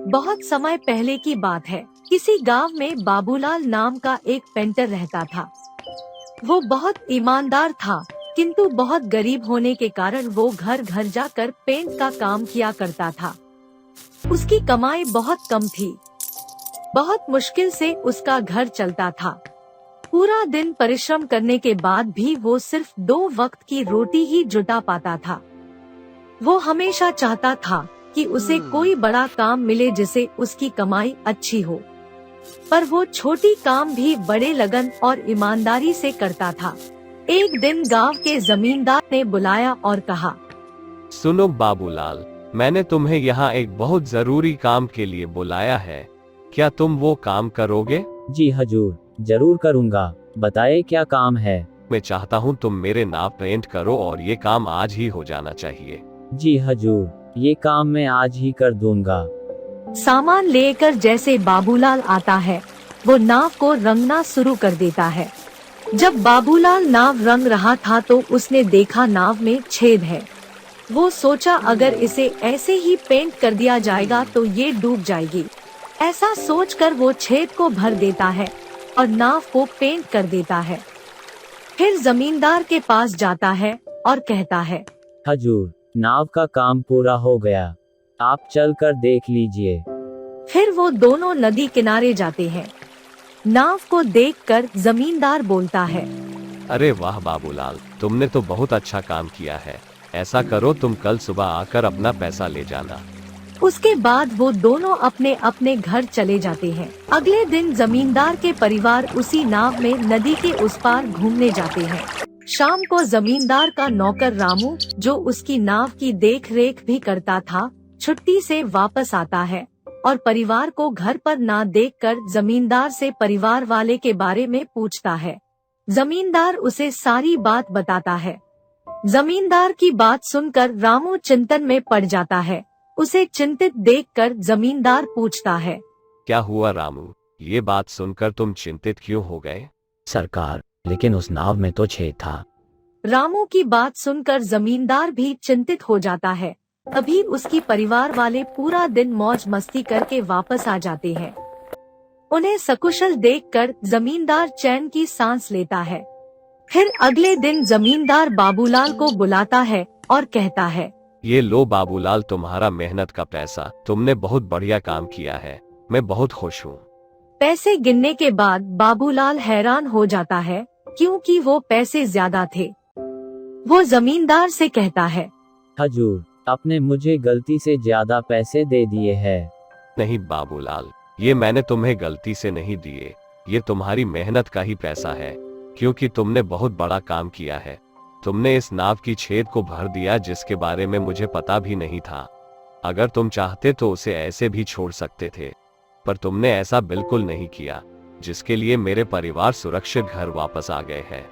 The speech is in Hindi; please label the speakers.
Speaker 1: बहुत समय पहले की बात है। किसी गांव में बाबूलाल नाम का एक पेंटर रहता था। वो बहुत ईमानदार था, किंतु बहुत गरीब होने के कारण वो घर घर जाकर पेंट का काम किया करता था। उसकी कमाई बहुत कम थी। बहुत मुश्किल से उसका घर चलता था। पूरा दिन परिश्रम करने के बाद भी वो सिर्फ 2 वक्त की रोटी ही जुटा पाता था। वो हमेशा चाहता था कि उसे कोई बड़ा काम मिले जिसे उसकी कमाई अच्छी हो, पर वो छोटी काम भी बड़े लगन और ईमानदारी से करता था। एक दिन गांव के जमींदार ने बुलाया और कहा,
Speaker 2: सुनो बाबूलाल, मैंने तुम्हें यहाँ एक बहुत जरूरी काम के लिए बुलाया है। क्या तुम वो काम करोगे?
Speaker 3: जी हजूर, जरूर करूँगा। बताइए क्या काम है?
Speaker 2: मैं चाहता हूँ तुम मेरे नाव पेंट करो और ये काम आज ही हो जाना चाहिए।
Speaker 3: जी हजूर, ये काम मैं आज ही कर दूंगा।
Speaker 1: सामान लेकर जैसे बाबूलाल आता है, वो नाव को रंगना शुरू कर देता है। जब बाबूलाल नाव रंग रहा था तो उसने देखा नाव में छेद है। वो सोचा अगर इसे ऐसे ही पेंट कर दिया जाएगा तो ये डूब जाएगी। ऐसा सोचकर वो छेद को भर देता है और नाव को पेंट कर देता है। फिर जमींदार के पास जाता है और कहता है,
Speaker 3: हजूर, नाव का काम पूरा हो गया, आप चल कर देख लीजिए।
Speaker 1: फिर वो दोनों नदी किनारे जाते हैं। नाव को देखकर जमींदार बोलता है,
Speaker 2: अरे वाह बाबूलाल, तुमने तो बहुत अच्छा काम किया है। ऐसा करो, तुम कल सुबह आकर अपना पैसा ले जाना।
Speaker 1: उसके बाद वो दोनों अपने अपने घर चले जाते हैं। अगले दिन जमींदार के परिवार उसी नाव में नदी के उस पार घूमने जाते हैं। शाम को जमींदार का नौकर रामू, जो उसकी नाव की देख रेख भी करता था, छुट्टी से वापस आता है और परिवार को घर पर ना देखकर जमींदार से परिवार वाले के बारे में पूछता है। जमींदार उसे सारी बात बताता है। जमींदार की बात सुनकर रामू चिंतन में पड़ जाता है। उसे चिंतित देखकर जमींदार पूछता है,
Speaker 2: क्या हुआ रामू, ये बात सुनकर तुम चिंतित क्यों हो गए?
Speaker 3: सरकार, लेकिन उस नाव में तो छेद था।
Speaker 1: रामू की बात सुनकर जमींदार भी चिंतित हो जाता है। तभी उसकी परिवार वाले पूरा दिन मौज मस्ती करके वापस आ जाते हैं। उन्हें सकुशल देखकर जमींदार चैन की सांस लेता है। फिर अगले दिन जमींदार बाबूलाल को बुलाता है और कहता है,
Speaker 2: ये लो बाबूलाल, तुम्हारा मेहनत का पैसा। तुमने बहुत बढ़िया काम किया है, मैं बहुत खुश हूँ।
Speaker 1: पैसे गिनने के बाद बाबूलाल हैरान हो जाता है, क्योंकि वो पैसे ज्यादा थे। वो जमींदार से कहता है,
Speaker 3: हजूर, आपने मुझे गलती से ज्यादा पैसे दे दिए हैं।
Speaker 2: नहीं बाबूलाल, ये मैंने तुम्हें गलती से नहीं दिए, ये तुम्हारी मेहनत का ही पैसा है, क्योंकि तुमने बहुत बड़ा काम किया है। तुमने इस नाव की छेद को भर दिया जिसके बारे में मुझे पता भी नहीं था। अगर तुम चाहते तो उसे ऐसे भी छोड़ सकते थे, पर तुमने ऐसा बिल्कुल नहीं किया, जिसके लिए मेरे परिवार सुरक्षित घर वापस आ गए हैं।